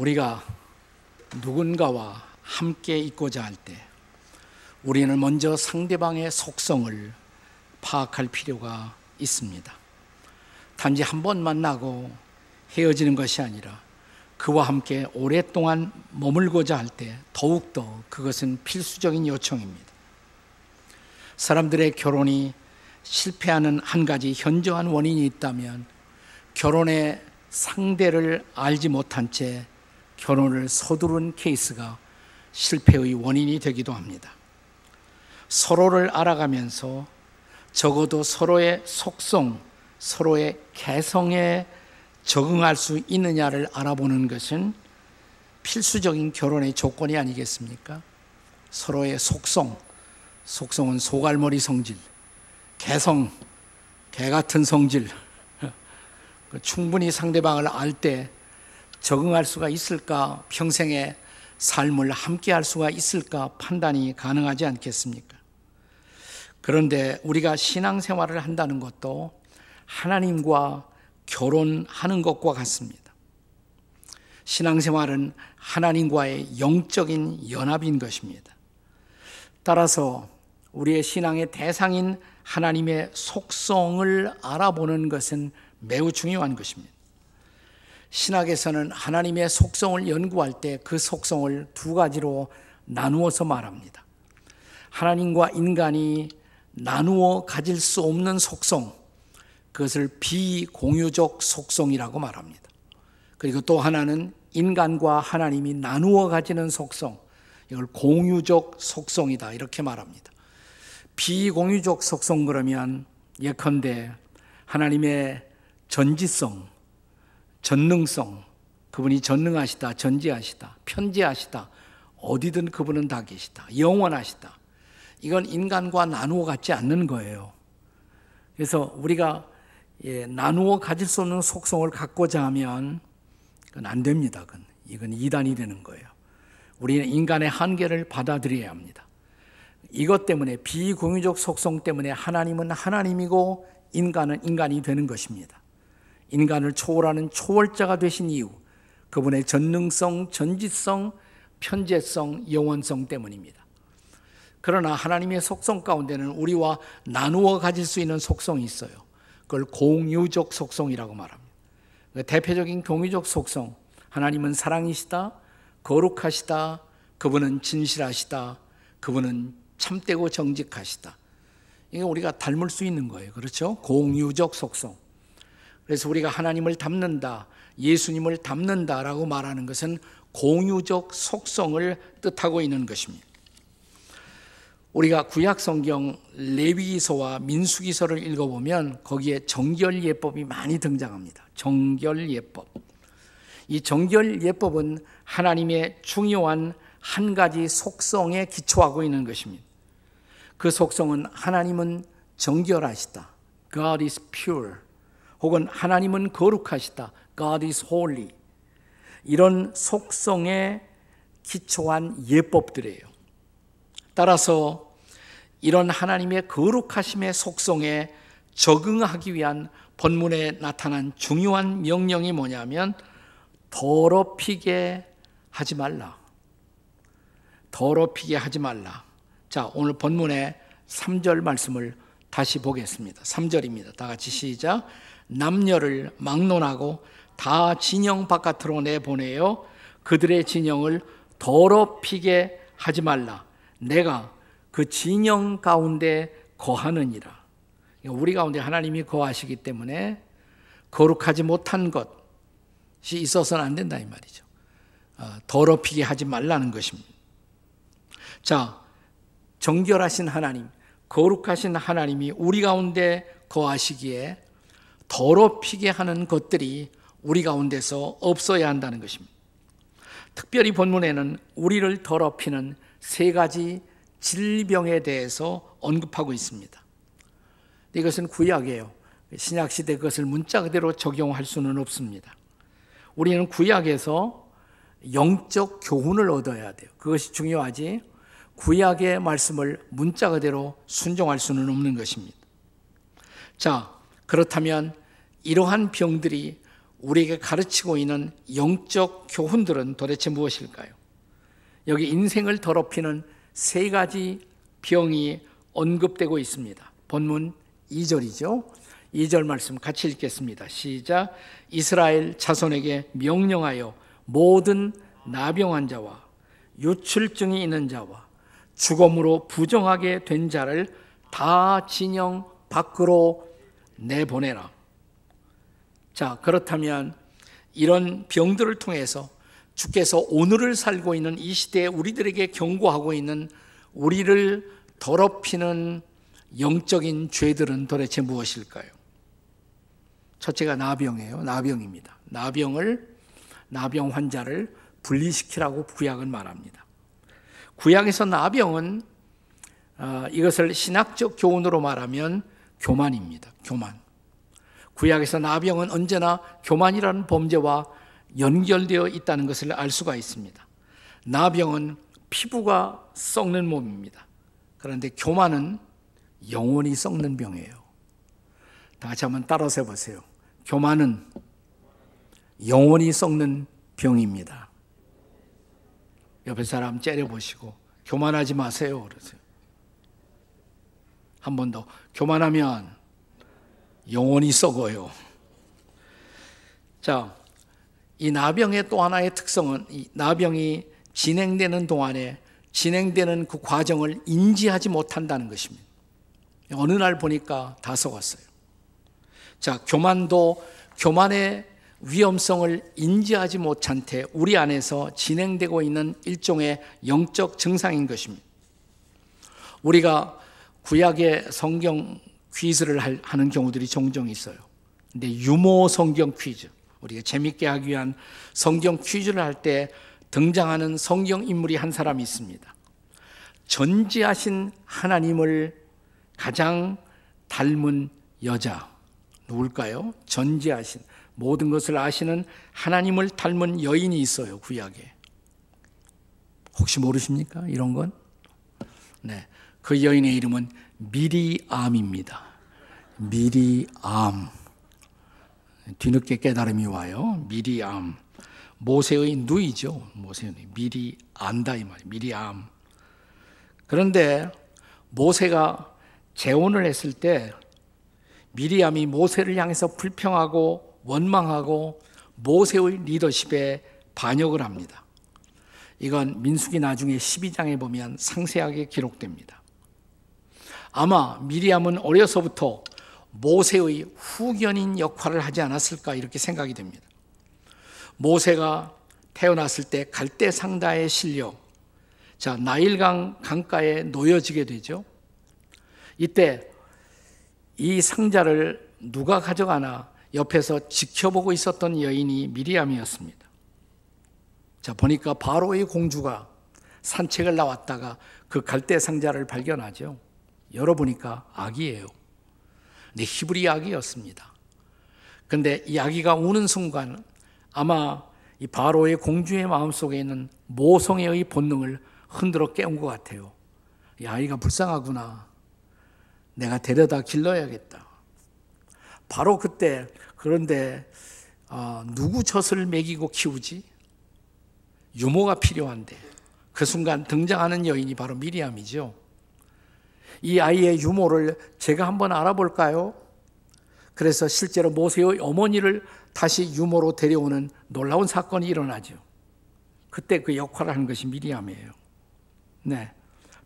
우리가 누군가와 함께 있고자 할 때 우리는 먼저 상대방의 속성을 파악할 필요가 있습니다. 단지 한 번 만나고 헤어지는 것이 아니라 그와 함께 오랫동안 머물고자 할 때 더욱더 그것은 필수적인 요청입니다. 사람들의 결혼이 실패하는 한 가지 현저한 원인이 있다면 결혼의 상대를 알지 못한 채 결혼을 서두른 케이스가 실패의 원인이 되기도 합니다. 서로를 알아가면서 적어도 서로의 속성, 서로의 개성에 적응할 수 있느냐를 알아보는 것은 필수적인 결혼의 조건이 아니겠습니까? 서로의 속성은 소갈머리 성질, 개성, 개 같은 성질, 충분히 상대방을 알 때 적응할 수가 있을까, 평생의 삶을 함께 할 수가 있을까 판단이 가능하지 않겠습니까? 그런데 우리가 신앙생활을 한다는 것도 하나님과 결혼하는 것과 같습니다. 신앙생활은 하나님과의 영적인 연합인 것입니다. 따라서 우리의 신앙의 대상인 하나님의 속성을 알아보는 것은 매우 중요한 것입니다. 신학에서는 하나님의 속성을 연구할 때 그 속성을 두 가지로 나누어서 말합니다. 하나님과 인간이 나누어 가질 수 없는 속성, 그것을 비공유적 속성이라고 말합니다. 그리고 또 하나는 인간과 하나님이 나누어 가지는 속성, 이걸 공유적 속성이다 이렇게 말합니다. 비공유적 속성 그러면 예컨대 하나님의 전지성, 전능성, 그분이 전능하시다, 전지하시다, 편지하시다, 어디든 그분은 다 계시다, 영원하시다. 이건 인간과 나누어 갖지 않는 거예요. 그래서 우리가 나누어 가질 수 없는 속성을 갖고자 하면 그건 안 됩니다. 이건 이단이 되는 거예요. 우리는 인간의 한계를 받아들여야 합니다. 이것 때문에 비공유적 속성 때문에 하나님은 하나님이고 인간은 인간이 되는 것입니다. 인간을 초월하는 초월자가 되신 이유, 그분의 전능성, 전지성, 편재성, 영원성 때문입니다. 그러나 하나님의 속성 가운데는 우리와 나누어 가질 수 있는 속성이 있어요. 그걸 공유적 속성이라고 말합니다. 대표적인 공유적 속성, 하나님은 사랑이시다, 거룩하시다, 그분은 진실하시다, 그분은 참되고 정직하시다. 이게 우리가 닮을 수 있는 거예요. 그렇죠? 공유적 속성. 그래서 우리가 하나님을 닮는다, 예수님을 닮는다라고 말하는 것은 공유적 속성을 뜻하고 있는 것입니다. 우리가 구약 성경 레위기서와 민수기서를 읽어보면 거기에 정결예법이 많이 등장합니다. 정결예법. 이 정결예법은 하나님의 중요한 한 가지 속성에 기초하고 있는 것입니다. 그 속성은 하나님은 정결하시다, God is pure, 혹은 하나님은 거룩하시다, God is holy. 이런 속성에 기초한 예법들이에요. 따라서 이런 하나님의 거룩하심의 속성에 적응하기 위한 본문에 나타난 중요한 명령이 뭐냐면 더럽히게 하지 말라. 더럽히게 하지 말라. 자, 오늘 본문의 3절 말씀을 다시 보겠습니다. 3절입니다. 다 같이 시작. 남녀를 막론하고 다 진영 바깥으로 내보내어 그들의 진영을 더럽히게 하지 말라. 내가 그 진영 가운데 거하느니라. 우리 가운데 하나님이 거하시기 때문에 거룩하지 못한 것이 있어서는 안 된다 이 말이죠. 더럽히게 하지 말라는 것입니다. 자, 정결하신 하나님, 거룩하신 하나님이 우리 가운데 거하시기에 더럽히게 하는 것들이 우리 가운데서 없어야 한다는 것입니다. 특별히 본문에는 우리를 더럽히는 세 가지 질병에 대해서 언급하고 있습니다. 이것은 구약이에요. 신약시대 그것을 문자 그대로 적용할 수는 없습니다. 우리는 구약에서 영적 교훈을 얻어야 돼요. 그것이 중요하지 구약의 말씀을 문자 그대로 순종할 수는 없는 것입니다. 자, 그렇다면 이러한 병들이 우리에게 가르치고 있는 영적 교훈들은 도대체 무엇일까요? 여기 인생을 더럽히는 세 가지 병이 언급되고 있습니다. 본문 2절이죠. 2절 말씀 같이 읽겠습니다. 시작. 이스라엘 자손에게 명령하여 모든 나병한 자와 유출증이 있는 자와 죽음으로 부정하게 된 자를 다 진영 밖으로 내보내라. 자, 그렇다면 이런 병들을 통해서 주께서 오늘을 살고 있는 이 시대에 우리들에게 경고하고 있는 우리를 더럽히는 영적인 죄들은 도대체 무엇일까요? 첫째가 나병이에요. 나병입니다. 나병 환자를 분리시키라고 구약은 말합니다. 구약에서 나병은 이것을 신학적 교훈으로 말하면 교만입니다. 교만. 구약에서 나병은 언제나 교만이라는 범죄와 연결되어 있다는 것을 알 수가 있습니다. 나병은 피부가 썩는 몸입니다. 그런데 교만은 영원히 썩는 병이에요. 다 같이 한번 따라서 해보세요. 교만은 영원히 썩는 병입니다. 옆에 사람 째려보시고 교만하지 마세요 그러세요. 한 번 더. 교만하면 영원히 썩어요. 자, 이 나병의 또 하나의 특성은 이 나병이 진행되는 동안에 진행되는 그 과정을 인지하지 못한다는 것입니다. 어느 날 보니까 다 썩었어요. 자, 교만도 교만의 위험성을 인지하지 못한 채 우리 안에서 진행되고 있는 일종의 영적 증상인 것입니다. 우리가 구약의 성경 퀴즈를 하는 경우들이 종종 있어요. 근데 유모 성경 퀴즈, 우리가 재밌게 하기 위한 성경 퀴즈를 할 때 등장하는 성경 인물이 한 사람이 있습니다. 전지하신 하나님을 가장 닮은 여자, 누굴까요? 전지하신, 모든 것을 아시는 하나님을 닮은 여인이 있어요, 구약에. 혹시 모르십니까? 이런 건? 네, 그 여인의 이름은 미리암입니다. 미리암. 뒤늦게 깨달음이 와요. 미리암. 모세의 누이죠. 모세의 누이. 미리 안다 이 말이에요. 미리암. 그런데 모세가 재혼을 했을 때 미리암이 모세를 향해서 불평하고 원망하고 모세의 리더십에 반역을 합니다. 이건 민수기 나중에 12장에 보면 상세하게 기록됩니다. 아마 미리암은 어려서부터 모세의 후견인 역할을 하지 않았을까 이렇게 생각이 됩니다. 모세가 태어났을 때 갈대 상다에 실려 나일강 강가에 놓여지게 되죠. 이때 이 상자를 누가 가져가나 옆에서 지켜보고 있었던 여인이 미리암이었습니다. 보니까 바로의 공주가 산책을 나왔다가 그 갈대 상자를 발견하죠. 열어보니까 아기예요. 근데 히브리 아기였습니다. 근데 이 아기가 우는 순간 아마 이 바로의 공주의 마음속에 있는 모성애의 본능을 흔들어 깨운 것 같아요. 이 아이가 불쌍하구나. 내가 데려다 길러야겠다. 바로 그때, 그런데 누구 젖을 먹이고 키우지? 유모가 필요한데 그 순간 등장하는 여인이 바로 미리암이죠. 이 아이의 유모를 제가 한번 알아볼까요? 그래서 실제로 모세의 어머니를 다시 유모로 데려오는 놀라운 사건이 일어나죠. 그때 그 역할을 하는 것이 미리암이에요. 네.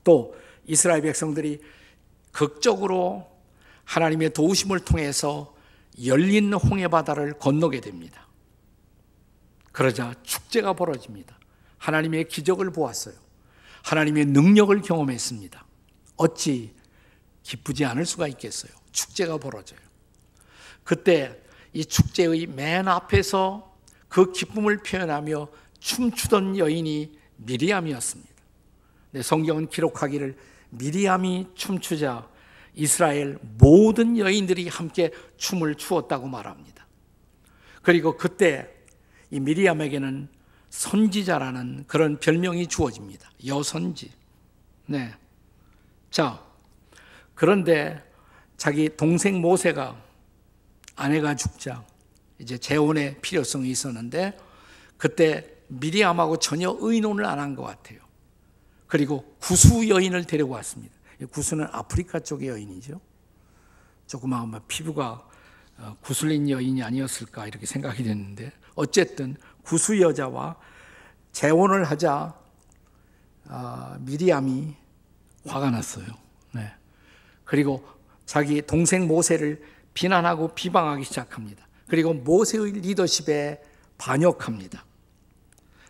또 이스라엘 백성들이 극적으로 하나님의 도우심을 통해서 열린 홍해 바다를 건너게 됩니다. 그러자 축제가 벌어집니다. 하나님의 기적을 보았어요. 하나님의 능력을 경험했습니다. 어찌 기쁘지 않을 수가 있겠어요. 축제가 벌어져요. 그때 이 축제의 맨 앞에서 그 기쁨을 표현하며 춤추던 여인이 미리암이었습니다. 네, 성경은 기록하기를 미리암이 춤추자 이스라엘 모든 여인들이 함께 춤을 추었다고 말합니다. 그리고 그때 이 미리암에게는 선지자라는 그런 별명이 주어집니다. 여선지. 네. 자, 그런데 자기 동생 모세가 아내가 죽자 이제 재혼의 필요성이 있었는데 그때 미리암하고 전혀 의논을 안 한 것 같아요. 그리고 구수 여인을 데리고 왔습니다. 구수는 아프리카 쪽의 여인이죠. 조그마한 피부가 구슬린 여인이 아니었을까 이렇게 생각이 됐는데 어쨌든 구수 여자와 재혼을 하자 미리암이 화가 났어요. 네. 그리고 자기 동생 모세를 비난하고 비방하기 시작합니다. 그리고 모세의 리더십에 반역합니다.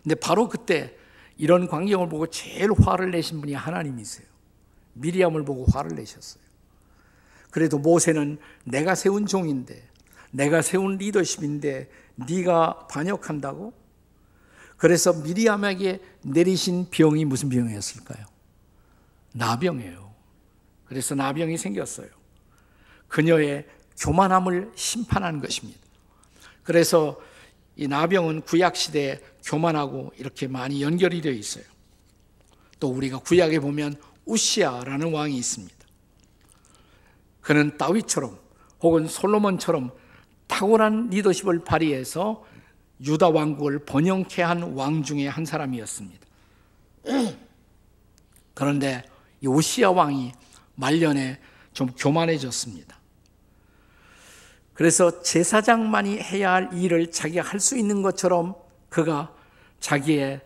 근데 바로 그때 이런 광경을 보고 제일 화를 내신 분이 하나님이세요. 미리암을 보고 화를 내셨어요. 그래도 모세는 내가 세운 종인데, 내가 세운 리더십인데 네가 반역한다고? 그래서 미리암에게 내리신 병이 무슨 병이었을까요? 나병이에요. 그래서 나병이 생겼어요. 그녀의 교만함을 심판한 것입니다. 그래서 이 나병은 구약시대에 교만하고 이렇게 많이 연결이 되어 있어요. 또 우리가 구약에 보면 우시아라는 왕이 있습니다. 그는 다윗처럼 혹은 솔로몬처럼 탁월한 리더십을 발휘해서 유다 왕국을 번영케 한 왕 중에 한 사람이었습니다. 그런데 이 우시아 왕이 말년에 좀 교만해졌습니다. 그래서 제사장만이 해야 할 일을 자기가 할 수 있는 것처럼 그가 자기의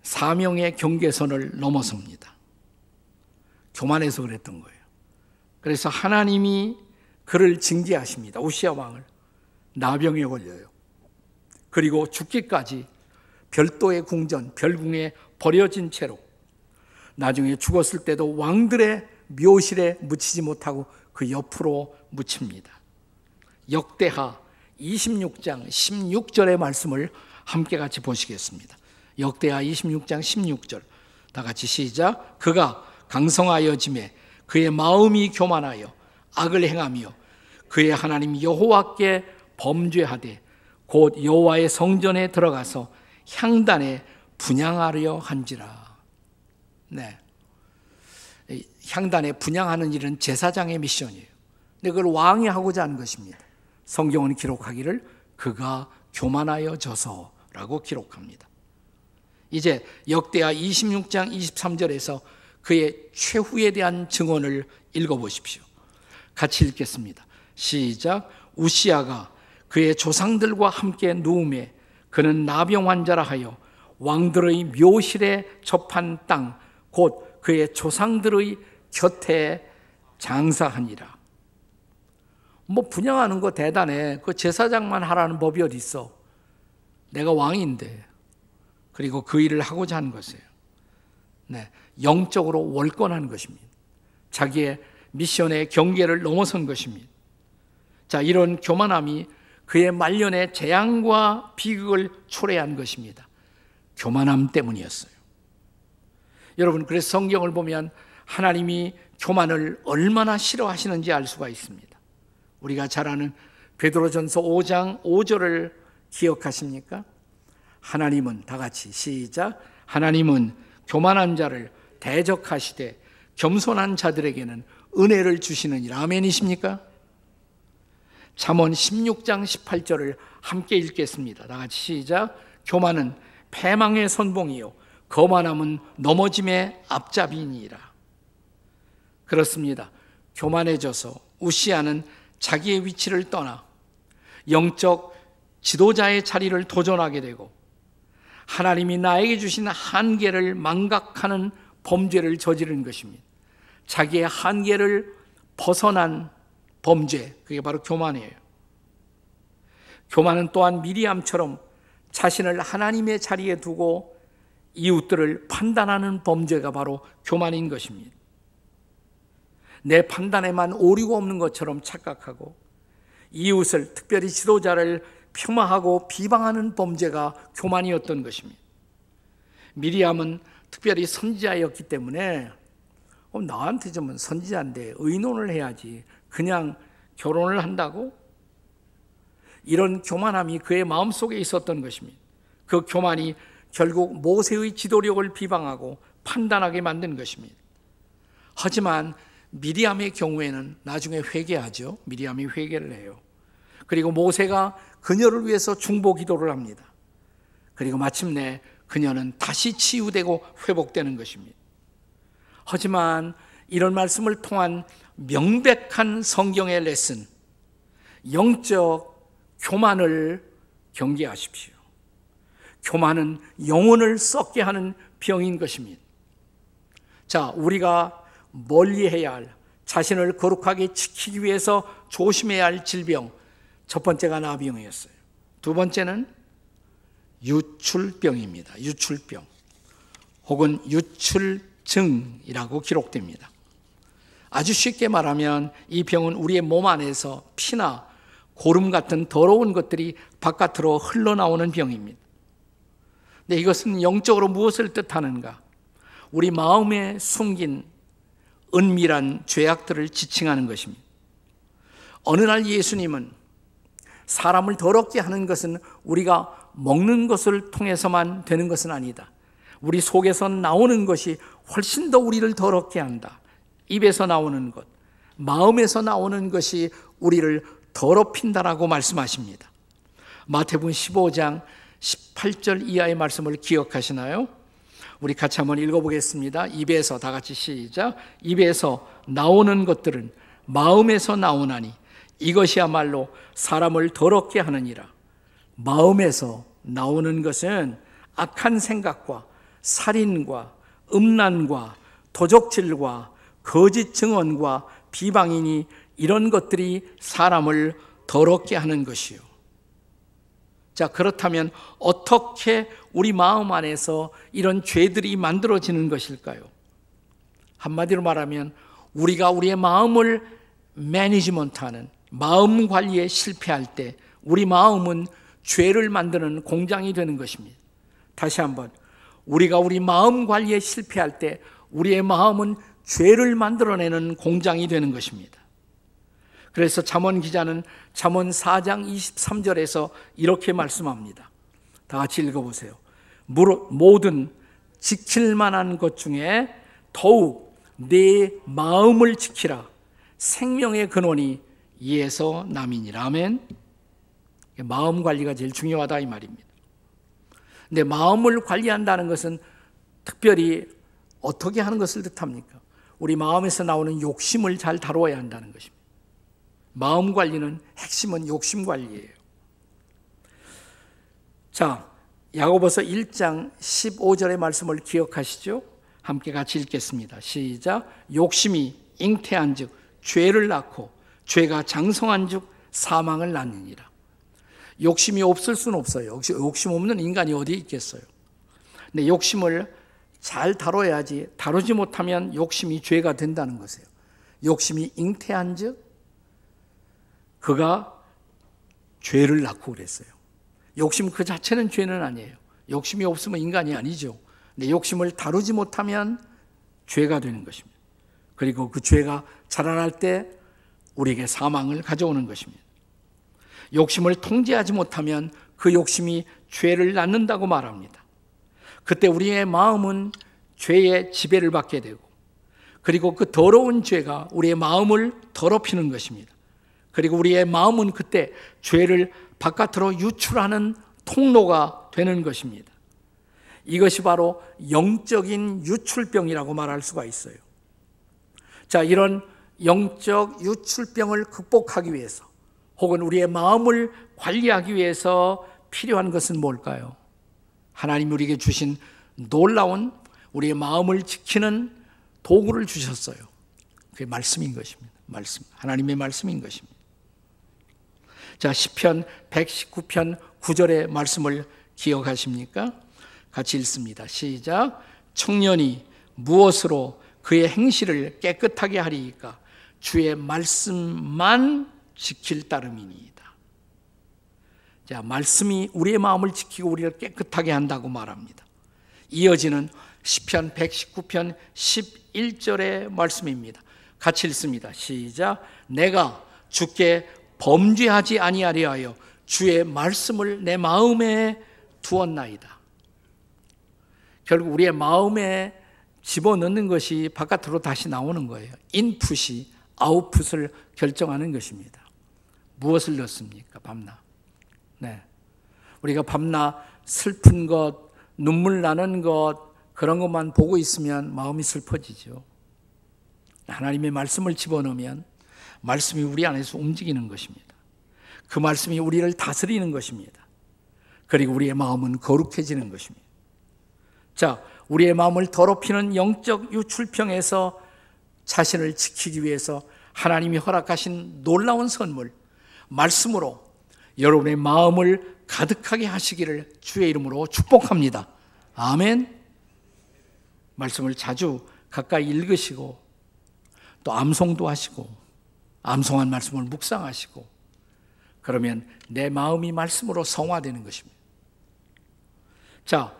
사명의 경계선을 넘어섭니다. 교만해서 그랬던 거예요. 그래서 하나님이 그를 징계하십니다. 우시아 왕을. 나병에 걸려요. 그리고 죽기까지 별도의 궁전, 별궁에 버려진 채로 나중에 죽었을 때도 왕들의 묘실에 묻히지 못하고 그 옆으로 묻힙니다. 역대하 26장 16절의 말씀을 함께 같이 보시겠습니다. 역대하 26장 16절 다 같이 시작. 그가 강성하여짐에 그의 마음이 교만하여 악을 행하며 그의 하나님 여호와께 범죄하되 곧 여호와의 성전에 들어가서 향단에 분향하려 한지라. 네, 향단에 분향하는 일은 제사장의 미션이에요. 근데 그걸 왕이 하고자 하는 것입니다. 성경은 기록하기를 그가 교만하여져서라고 기록합니다. 이제 역대하 26장 23절에서 그의 최후에 대한 증언을 읽어보십시오. 같이 읽겠습니다. 시작. 우시아가 그의 조상들과 함께 누움에 그는 나병 환자라 하여 왕들의 묘실에 접한 땅 곧 그의 조상들의 곁에 장사하니라. 뭐 분양하는 거 대단해. 그 제사장만 하라는 법이 어디 있어? 내가 왕인데. 그리고 그 일을 하고자 하는 것이에요. 네, 영적으로 월권한 것입니다. 자기의 미션의 경계를 넘어선 것입니다. 자, 이런 교만함이 그의 말년에 재앙과 비극을 초래한 것입니다. 교만함 때문이었어요. 여러분, 그래서 성경을 보면 하나님이 교만을 얼마나 싫어하시는지 알 수가 있습니다. 우리가 잘 아는 베드로전서 5장 5절을 기억하십니까? 하나님은 다 같이 시작. 하나님은 교만한 자를 대적하시되 겸손한 자들에게는 은혜를 주시느니라. 아멘이십니까? 잠언 16장 18절을 함께 읽겠습니다. 다 같이 시작. 교만은 패망의 선봉이요 거만함은 넘어짐의 앞잡이니라. 그렇습니다. 교만해져서 우시아는 자기의 위치를 떠나 영적 지도자의 자리를 도전하게 되고 하나님이 나에게 주신 한계를 망각하는 범죄를 저지른 것입니다. 자기의 한계를 벗어난 범죄, 그게 바로 교만이에요. 교만은 또한 미리암처럼 자신을 하나님의 자리에 두고 이웃들을 판단하는 범죄가 바로 교만인 것입니다. 내 판단에만 오류가 없는 것처럼 착각하고 이웃을, 특별히 지도자를 폄하하고 비방하는 범죄가 교만이었던 것입니다. 미리암은 특별히 선지자였기 때문에 나한테 좀 선지자인데 의논을 해야지 그냥 결혼을 한다고? 이런 교만함이 그의 마음속에 있었던 것입니다. 그 교만이 결국 모세의 지도력을 비방하고 판단하게 만든 것입니다. 하지만 미리암의 경우에는 나중에 회개하죠. 미리암이 회개를 해요. 그리고 모세가 그녀를 위해서 중보 기도를 합니다. 그리고 마침내 그녀는 다시 치유되고 회복되는 것입니다. 하지만 이런 말씀을 통한 명백한 성경의 레슨, 영적 교만을 경계하십시오. 교만은 영혼을 썩게 하는 병인 것입니다. 자, 우리가 멀리해야 할, 자신을 거룩하게 지키기 위해서 조심해야 할 질병, 첫 번째가 나병이었어요. 두 번째는 유출병입니다. 유출병 혹은 유출증이라고 기록됩니다. 아주 쉽게 말하면 이 병은 우리의 몸 안에서 피나 고름 같은 더러운 것들이 바깥으로 흘러나오는 병입니다. 근데 이것은 영적으로 무엇을 뜻하는가? 우리 마음에 숨긴 은밀한 죄악들을 지칭하는 것입니다. 어느 날 예수님은 사람을 더럽게 하는 것은 우리가 먹는 것을 통해서만 되는 것은 아니다. 우리 속에서 나오는 것이 훨씬 더 우리를 더럽게 한다. 입에서 나오는 것, 마음에서 나오는 것이 우리를 더럽힌다라고 말씀하십니다. 마태복음 15장 18절 이하의 말씀을 기억하시나요? 우리 같이 한번 읽어보겠습니다. 입에서, 다 같이 시작. 입에서 나오는 것들은 마음에서 나오나니 이것이야말로 사람을 더럽게 하느니라. 마음에서 나오는 것은 악한 생각과 살인과 음란과 도적질과 거짓 증언과 비방이니 이런 것들이 사람을 더럽게 하는 것이요. 자, 그렇다면 어떻게 우리 마음 안에서 이런 죄들이 만들어지는 것일까요? 한마디로 말하면 우리가 우리의 마음을 매니지먼트하는, 마음 관리에 실패할 때 우리 마음은 죄를 만드는 공장이 되는 것입니다. 다시 한번, 우리가 우리 마음 관리에 실패할 때 우리의 마음은 죄를 만들어내는 공장이 되는 것입니다. 그래서 잠언 기자는 잠언 4장 23절에서 이렇게 말씀합니다. 다 같이 읽어보세요. 모든 지킬 만한 것 중에 더욱 내 마음을 지키라. 생명의 근원이 이에서 남이니라. 아멘. 마음 관리가 제일 중요하다 이 말입니다. 근데 마음을 관리한다는 것은 특별히 어떻게 하는 것을 뜻합니까? 우리 마음에서 나오는 욕심을 잘 다루어야 한다는 것입니다. 마음 관리는 핵심은 욕심 관리예요. 자, 야고보서 1장 15절의 말씀을 기억하시죠? 함께 같이 읽겠습니다. 시작. 욕심이 잉태한 즉 죄를 낳고 죄가 장성한 즉 사망을 낳느니라. 욕심이 없을 수는 없어요. 욕심 없는 인간이 어디 있겠어요? 근데 욕심을 잘 다뤄야지, 다루지 못하면 욕심이 죄가 된다는 것이에요. 욕심이 잉태한 즉 그가 죄를 낳고 그랬어요. 욕심 그 자체는 죄는 아니에요. 욕심이 없으면 인간이 아니죠. 근데 욕심을 다루지 못하면 죄가 되는 것입니다. 그리고 그 죄가 자라날 때 우리에게 사망을 가져오는 것입니다. 욕심을 통제하지 못하면 그 욕심이 죄를 낳는다고 말합니다. 그때 우리의 마음은 죄의 지배를 받게 되고, 그리고 그 더러운 죄가 우리의 마음을 더럽히는 것입니다. 그리고 우리의 마음은 그때 죄를 바깥으로 유출하는 통로가 되는 것입니다. 이것이 바로 영적인 유출병이라고 말할 수가 있어요. 자, 이런 영적 유출병을 극복하기 위해서, 혹은 우리의 마음을 관리하기 위해서 필요한 것은 뭘까요? 하나님 우리에게 주신 놀라운 우리의 마음을 지키는 도구를 주셨어요. 그게 말씀인 것입니다. 말씀, 하나님의 말씀인 것입니다. 자, 시편 119편 9절의 말씀을 기억하십니까? 같이 읽습니다. 시작. 청년이 무엇으로 그의 행실을 깨끗하게 하리이까? 주의 말씀만 지킬 따름이니이다. 자, 말씀이 우리의 마음을 지키고 우리를 깨끗하게 한다고 말합니다. 이어지는 시편 119편 11절의 말씀입니다. 같이 읽습니다. 시작. 내가 주께 범죄하지 아니하려 하여 주의 말씀을 내 마음에 두었나이다. 결국 우리의 마음에 집어넣는 것이 바깥으로 다시 나오는 거예요. 인풋이 아웃풋을 결정하는 것입니다. 무엇을 넣습니까? 밤낮. 네. 우리가 밤낮 슬픈 것, 눈물 나는 것, 그런 것만 보고 있으면 마음이 슬퍼지죠. 하나님의 말씀을 집어넣으면 말씀이 우리 안에서 움직이는 것입니다. 그 말씀이 우리를 다스리는 것입니다. 그리고 우리의 마음은 거룩해지는 것입니다. 자, 우리의 마음을 더럽히는 영적 유출병에서 자신을 지키기 위해서 하나님이 허락하신 놀라운 선물, 말씀으로 여러분의 마음을 가득하게 하시기를 주의 이름으로 축복합니다. 아멘. 말씀을 자주 가까이 읽으시고 또 암송도 하시고 암송한 말씀을 묵상하시고 그러면 내 마음이 말씀으로 성화되는 것입니다. 자,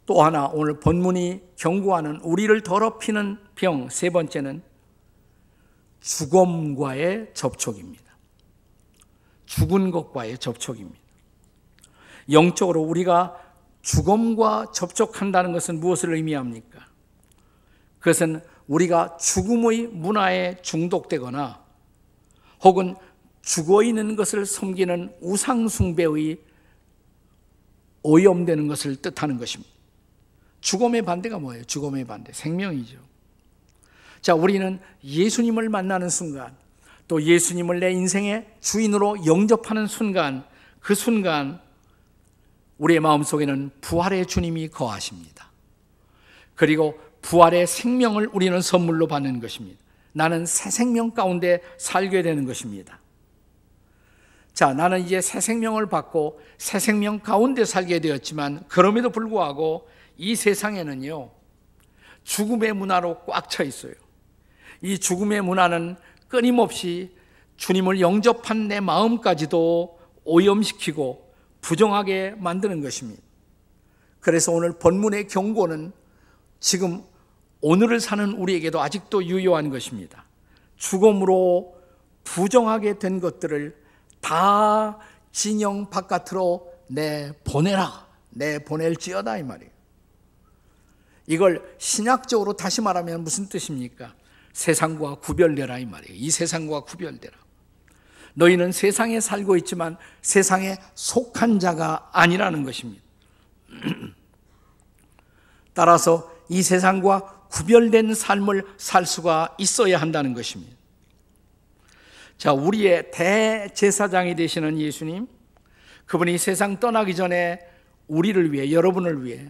또 하나 오늘 본문이 경고하는 우리를 더럽히는 병 세 번째는 죽음과의 접촉입니다. 죽은 것과의 접촉입니다. 영적으로 우리가 죽음과 접촉한다는 것은 무엇을 의미합니까? 그것은 우리가 죽음의 문화에 중독되거나 혹은 죽어있는 것을 섬기는 우상숭배의 오염되는 것을 뜻하는 것입니다. 죽음의 반대가 뭐예요? 죽음의 반대, 생명이죠. 자, 우리는 예수님을 만나는 순간, 또 예수님을 내 인생의 주인으로 영접하는 순간, 그 순간 우리의 마음속에는 부활의 주님이 거하십니다. 그리고 부활의 생명을 우리는 선물로 받는 것입니다. 나는 새 생명 가운데 살게 되는 것입니다. 자, 나는 이제 새 생명을 받고 새 생명 가운데 살게 되었지만 그럼에도 불구하고 이 세상에는요, 죽음의 문화로 꽉 차 있어요. 이 죽음의 문화는 끊임없이 주님을 영접한 내 마음까지도 오염시키고 부정하게 만드는 것입니다. 그래서 오늘 본문의 경고는 지금 오늘을 사는 우리에게도 아직도 유효한 것입니다. 죽음으로 부정하게 된 것들을 다 진영 바깥으로 내보내라, 내보낼지어다 이 말이에요. 이걸 신약적으로 다시 말하면 무슨 뜻입니까? 세상과 구별되라 이 말이에요. 이 세상과 구별되라. 너희는 세상에 살고 있지만 세상에 속한 자가 아니라는 것입니다. 따라서 이 세상과 구별된 삶을 살 수가 있어야 한다는 것입니다. 자, 우리의 대제사장이 되시는 예수님, 그분이 세상 떠나기 전에 우리를 위해, 여러분을 위해,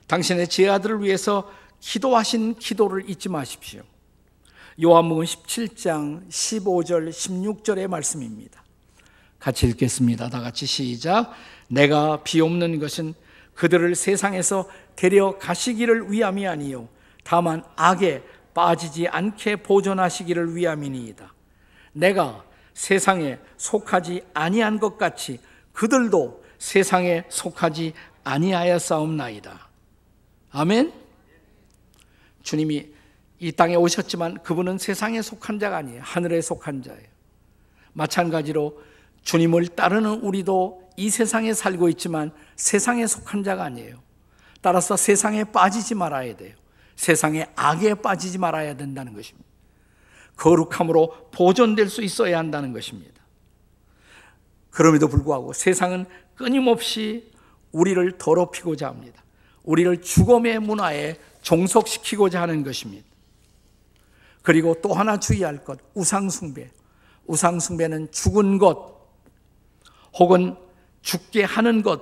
당신의 제아들을 위해서 기도하신 기도를 잊지 마십시오. 요한복음 17장 15절 16절의 말씀입니다. 같이 읽겠습니다. 다 같이 시작. 내가 비옵는 것은 그들을 세상에서 데려가시기를 위함이 아니요 다만 악에 빠지지 않게 보존하시기를 위함이니이다. 내가 세상에 속하지 아니한 것 같이 그들도 세상에 속하지 아니하였사옵나이다. 아멘. 주님이 이 땅에 오셨지만 그분은 세상에 속한 자가 아니에요. 하늘에 속한 자예요. 마찬가지로 주님을 따르는 우리도 이 세상에 살고 있지만 세상에 속한 자가 아니에요. 따라서 세상에 빠지지 말아야 돼요. 세상의 악에 빠지지 말아야 된다는 것입니다. 거룩함으로 보존될 수 있어야 한다는 것입니다. 그럼에도 불구하고 세상은 끊임없이 우리를 더럽히고자 합니다. 우리를 죽음의 문화에 종속시키고자 하는 것입니다. 그리고 또 하나 주의할 것, 우상숭배. 우상숭배는 죽은 것, 혹은 죽게 하는 것,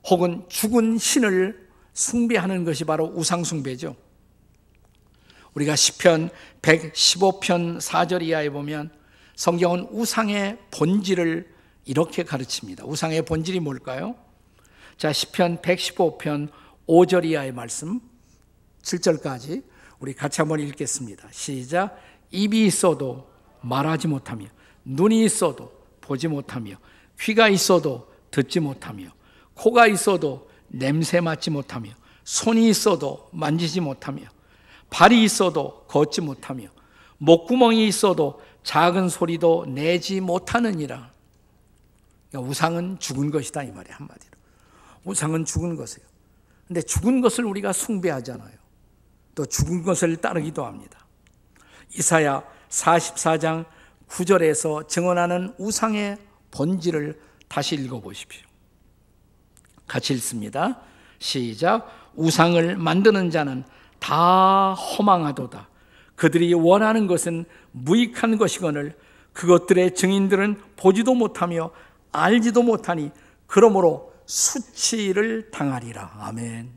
혹은 죽은 신을 숭배하는 것이 바로 우상숭배죠. 우리가 시편 115편 4절 이하에 보면 성경은 우상의 본질을 이렇게 가르칩니다. 우상의 본질이 뭘까요? 자, 시편 115편 5절 이하의 말씀 7절까지 우리 같이 한번 읽겠습니다. 시작. 입이 있어도 말하지 못하며, 눈이 있어도 보지 못하며, 귀가 있어도 듣지 못하며, 코가 있어도 냄새 맡지 못하며, 손이 있어도 만지지 못하며, 발이 있어도 걷지 못하며, 목구멍이 있어도 작은 소리도 내지 못하느니라. 그러니까 우상은 죽은 것이다 이 말이에요. 한마디로 우상은 죽은 것이에요. 근데 죽은 것을 우리가 숭배하잖아요. 또 죽은 것을 따르기도 합니다. 이사야 44장 9절에서 증언하는 우상의 본질을 다시 읽어보십시오. 같이 읽습니다. 시작. 우상을 만드는 자는 다 허망하도다. 그들이 원하는 것은 무익한 것이거늘 그것들의 증인들은 보지도 못하며 알지도 못하니 그러므로 수치를 당하리라. 아멘.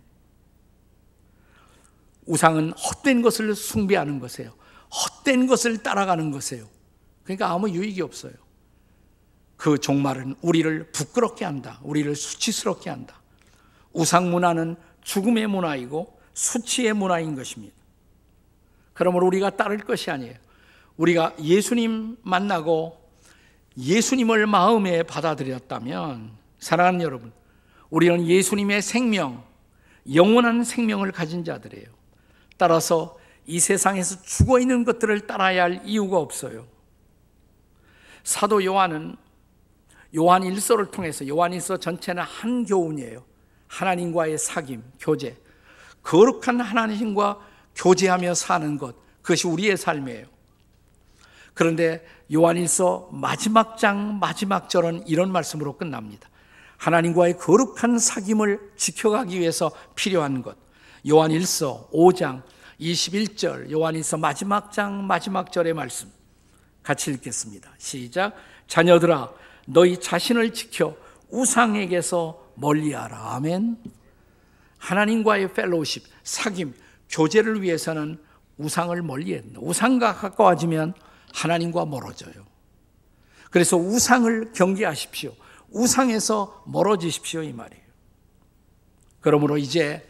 우상은 헛된 것을 숭배하는 것이에요. 헛된 것을 따라가는 것이에요. 그러니까 아무 유익이 없어요. 그 종말은 우리를 부끄럽게 한다. 우리를 수치스럽게 한다. 우상 문화는 죽음의 문화이고 수치의 문화인 것입니다. 그러므로 우리가 따를 것이 아니에요. 우리가 예수님 만나고 예수님을 마음에 받아들였다면, 사랑하는 여러분, 우리는 예수님의 생명, 영원한 생명을 가진 자들이에요. 따라서 이 세상에서 죽어있는 것들을 따라야 할 이유가 없어요. 사도 요한은 요한 1서를 통해서, 요한 1서 전체는 한 교훈이에요. 하나님과의 사귐, 교제, 거룩한 하나님과 교제하며 사는 것, 그것이 우리의 삶이에요. 그런데 요한 1서 마지막 장 마지막 절은 이런 말씀으로 끝납니다. 하나님과의 거룩한 사귐을 지켜가기 위해서 필요한 것. 요한 1서 5장 21절, 요한 1서 마지막 장 마지막 절의 말씀 같이 읽겠습니다. 시작. 자녀들아, 너희 자신을 지켜 우상에게서 멀리하라. 아멘. 하나님과의 펠로우십, 사귐, 교제를 위해서는 우상을 멀리해야 된다. 우상과 가까워지면 하나님과 멀어져요. 그래서 우상을 경계하십시오. 우상에서 멀어지십시오, 이 말이에요. 그러므로 이제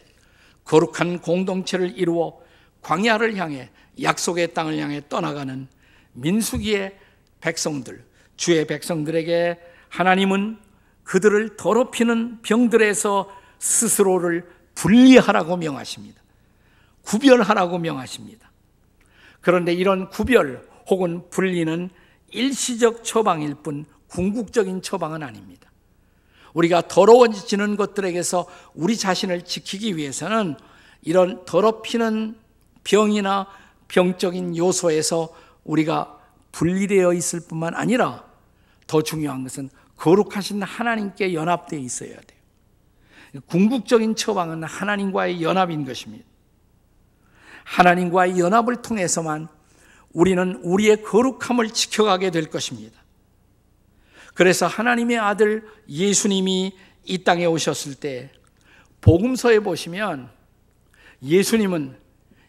거룩한 공동체를 이루어 광야를 향해, 약속의 땅을 향해 떠나가는 민수기의 백성들, 주의 백성들에게 하나님은 그들을 더럽히는 병들에서 스스로를 분리하라고 명하십니다. 구별하라고 명하십니다. 그런데 이런 구별 혹은 분리는 일시적 처방일 뿐 궁극적인 처방은 아닙니다. 우리가 더러워지는 것들에게서 우리 자신을 지키기 위해서는 이런 더럽히는 병이나 병적인 요소에서 우리가 분리되어 있을 뿐만 아니라 더 중요한 것은 거룩하신 하나님께 연합되어 있어야 돼요. 궁극적인 처방은 하나님과의 연합인 것입니다. 하나님과의 연합을 통해서만 우리는 우리의 거룩함을 지켜가게 될 것입니다. 그래서 하나님의 아들 예수님이 이 땅에 오셨을 때 복음서에 보시면 예수님은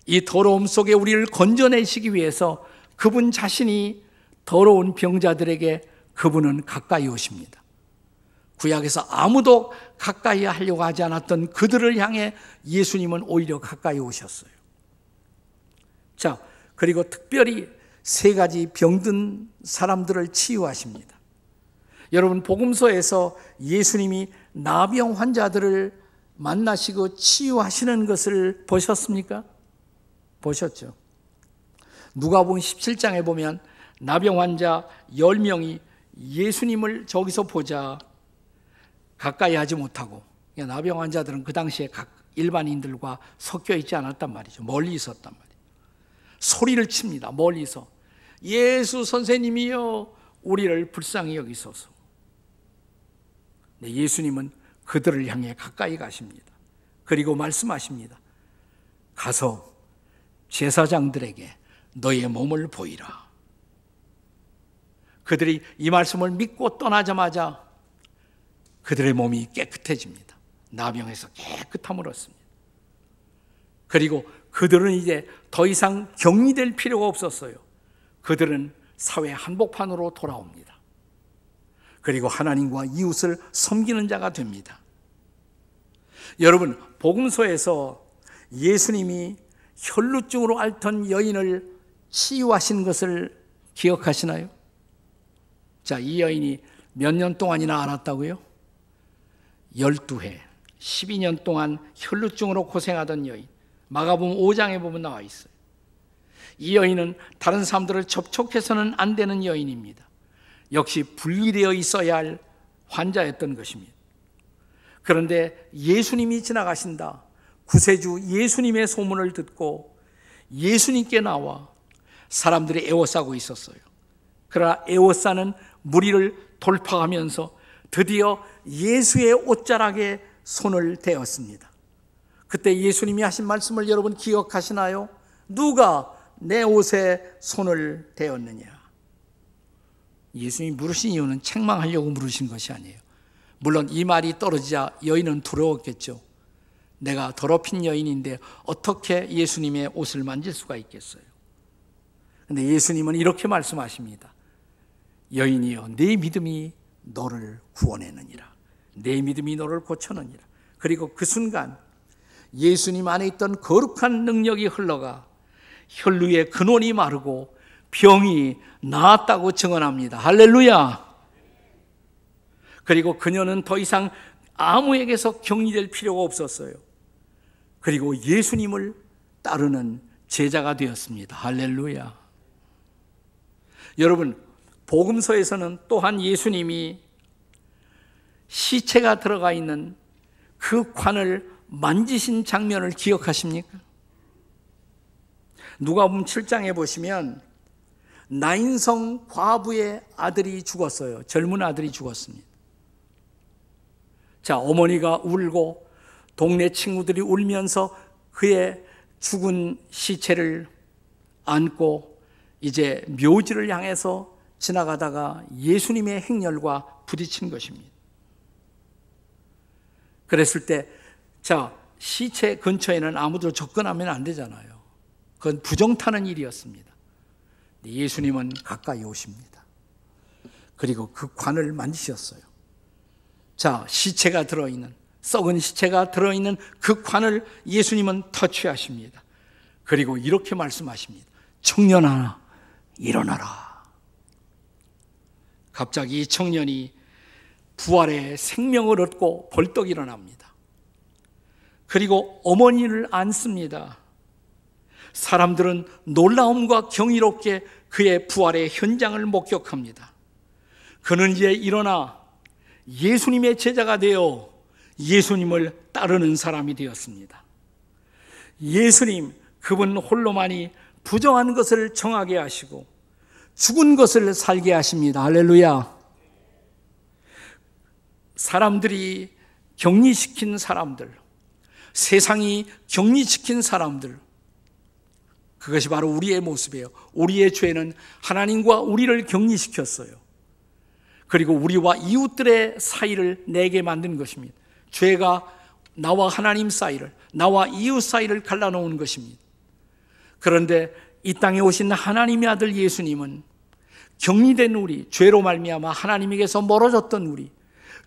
이 더러움 속에 우리를 건져내시기 위해서 그분 자신이 더러운 병자들에게 그분은 가까이 오십니다. 구약에서 아무도 가까이 하려고 하지 않았던 그들을 향해 예수님은 오히려 가까이 오셨어요. 자, 그리고 특별히 3가지 병든 사람들을 치유하십니다. 여러분, 복음서에서 예수님이 나병 환자들을 만나시고 치유하시는 것을 보셨습니까? 보셨죠? 누가복음 17장에 보면 나병 환자 10명이 예수님을 저기서 보자 가까이 하지 못하고, 나병 환자들은 그 당시에 각 일반인들과 섞여 있지 않았단 말이죠. 멀리 있었단 말이에요. 소리를 칩니다. 멀리서. 예수 선생님이여, 우리를 불쌍히 여기소서. 네, 예수님은 그들을 향해 가까이 가십니다. 그리고 말씀하십니다. 가서 제사장들에게 너의 몸을 보이라. 그들이 이 말씀을 믿고 떠나자마자 그들의 몸이 깨끗해집니다. 나병에서 깨끗함을 얻습니다. 그리고 그들은 이제 더 이상 격리될 필요가 없었어요. 그들은 사회 한복판으로 돌아옵니다. 그리고 하나님과 이웃을 섬기는 자가 됩니다. 여러분, 복음서에서 예수님이 혈루증으로 앓던 여인을 치유하신 것을 기억하시나요? 자, 이 여인이 몇 년 동안이나 앓았다고요? 12해, 12년 동안 혈루증으로 고생하던 여인. 마가복음 5장에 보면 나와 있어요. 이 여인은 다른 사람들을 접촉해서는 안 되는 여인입니다. 역시 분리되어 있어야 할 환자였던 것입니다. 그런데 예수님이 지나가신다. 구세주 예수님의 소문을 듣고 예수님께 나와 사람들이 애워싸고 있었어요. 그러나 에워싸는 무리를 돌파하면서 드디어 예수의 옷자락에 손을 대었습니다. 그때 예수님이 하신 말씀을 여러분 기억하시나요? 누가 내 옷에 손을 대었느냐? 예수님이 물으신 이유는 책망하려고 물으신 것이 아니에요. 물론 이 말이 떨어지자 여인은 두려웠겠죠. 내가 더럽힌 여인인데 어떻게 예수님의 옷을 만질 수가 있겠어요? 그런데 예수님은 이렇게 말씀하십니다. 여인이여, 네 믿음이 너를 구원했느니라. 내 믿음이 너를 고쳤느니라. 그리고 그 순간 예수님 안에 있던 거룩한 능력이 흘러가 혈루의 근원이 마르고 병이 나았다고 증언합니다. 할렐루야. 그리고 그녀는 더 이상 아무에게서 격리될 필요가 없었어요. 그리고 예수님을 따르는 제자가 되었습니다. 할렐루야. 여러분, 복음서에서는 또한 예수님이 시체가 들어가 있는 그 관을 만지신 장면을 기억하십니까? 누가복음 7장에 보시면 나인성 과부의 아들이 죽었어요. 젊은 아들이 죽었습니다. 자, 어머니가 울고 동네 친구들이 울면서 그의 죽은 시체를 안고 이제 묘지를 향해서 지나가다가 예수님의 행렬과 부딪힌 것입니다. 그랬을 때, 자, 시체 근처에는 아무도 접근하면 안 되잖아요. 그건 부정타는 일이었습니다. 예수님은 가까이 오십니다. 그리고 그 관을 만지셨어요. 자, 시체가 들어있는, 썩은 시체가 들어있는 그 관을 예수님은 터치하십니다. 그리고 이렇게 말씀하십니다. 청년아, 일어나라. 갑자기 이 청년이 부활의 생명을 얻고 벌떡 일어납니다. 그리고 어머니를 안습니다. 사람들은 놀라움과 경이롭게 그의 부활의 현장을 목격합니다. 그는 이제 일어나 예수님의 제자가 되어 예수님을 따르는 사람이 되었습니다. 예수님, 그분 홀로만이 부정한 것을 정하게 하시고 죽은 것을 살게 하십니다. 할렐루야. 사람들이 격리시킨 사람들, 세상이 격리시킨 사람들, 그것이 바로 우리의 모습이에요. 우리의 죄는 하나님과 우리를 격리시켰어요. 그리고 우리와 이웃들의 사이를 내게 만든 것입니다. 죄가 나와 하나님 사이를, 나와 이웃 사이를 갈라놓은 것입니다. 그런데 이 땅에 오신 하나님의 아들 예수님은 격리된 우리, 죄로 말미암아 하나님에게서 멀어졌던 우리,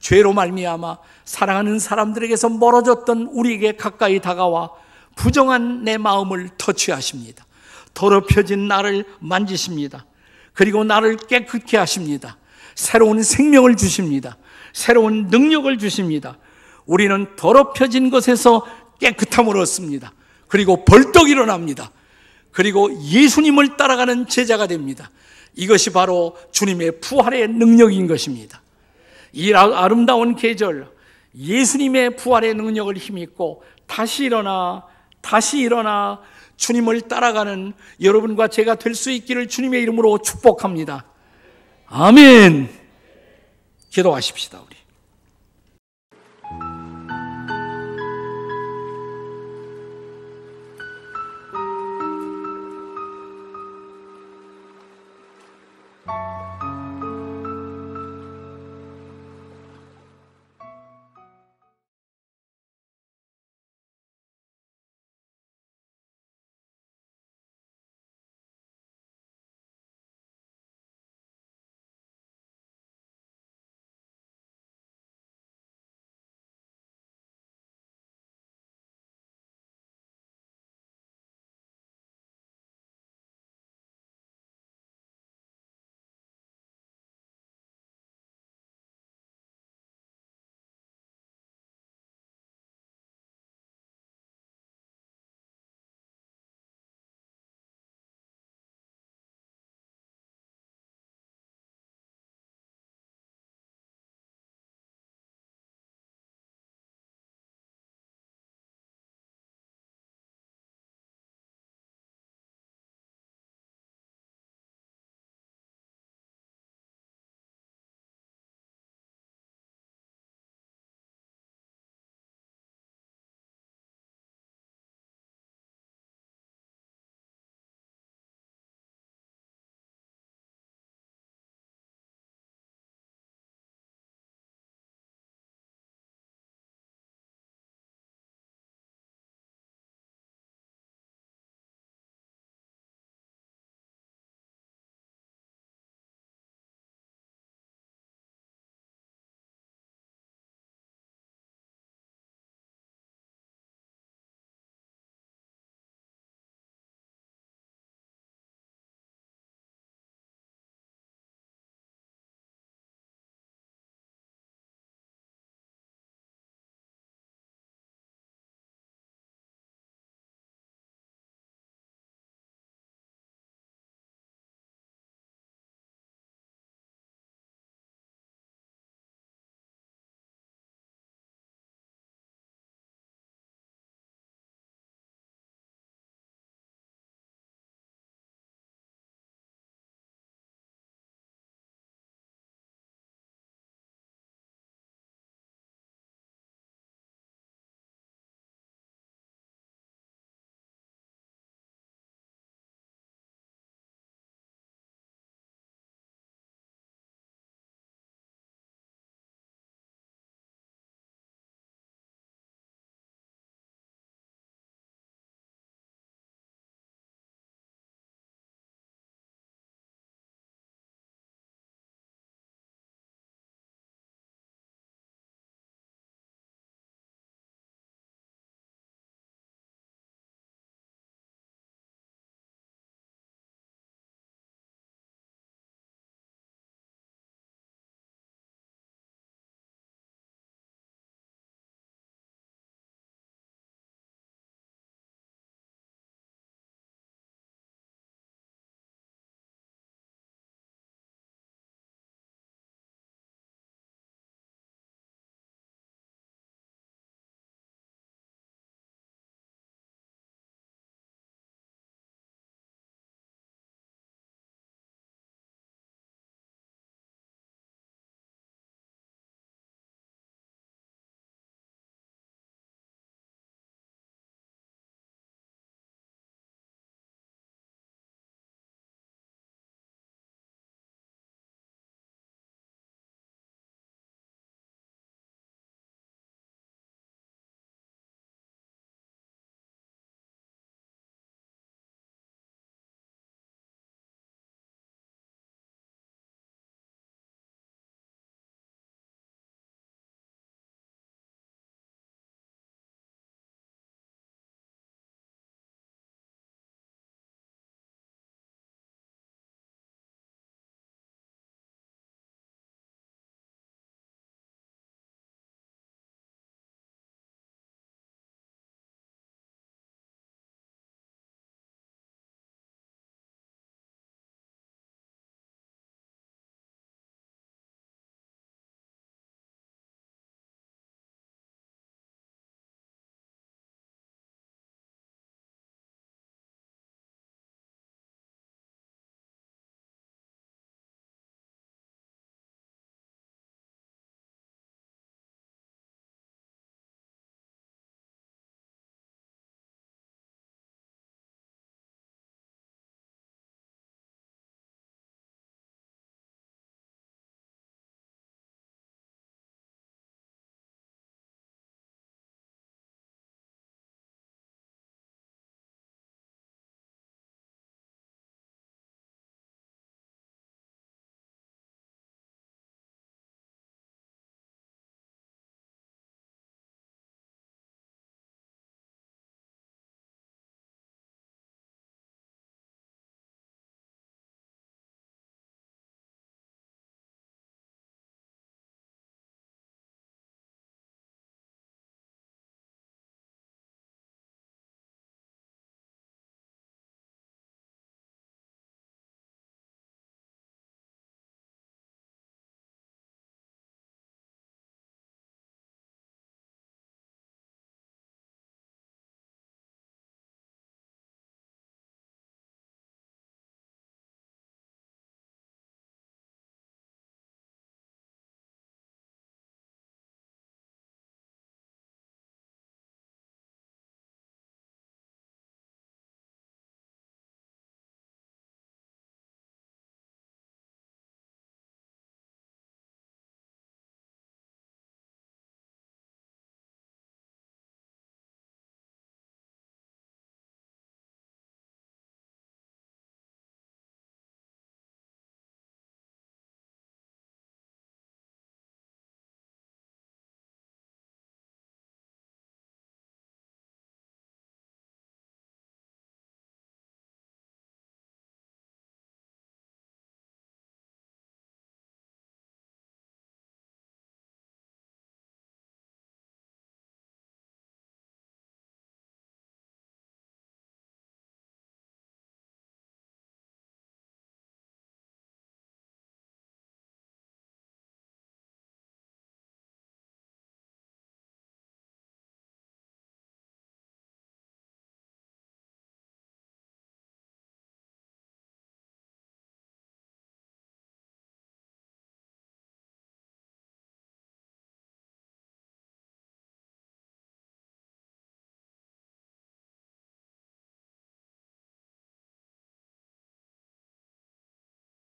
죄로 말미암아 사랑하는 사람들에게서 멀어졌던 우리에게 가까이 다가와 부정한 내 마음을 터치하십니다. 더럽혀진 나를 만지십니다. 그리고 나를 깨끗게 하십니다. 새로운 생명을 주십니다. 새로운 능력을 주십니다. 우리는 더럽혀진 것에서 깨끗함을 얻습니다. 그리고 벌떡 일어납니다. 그리고 예수님을 따라가는 제자가 됩니다. 이것이 바로 주님의 부활의 능력인 것입니다. 이 아름다운 계절, 예수님의 부활의 능력을 힘입고 다시 일어나 주님을 따라가는 여러분과 제가 될 수 있기를 주님의 이름으로 축복합니다. 아멘. 기도하십시다, 우리.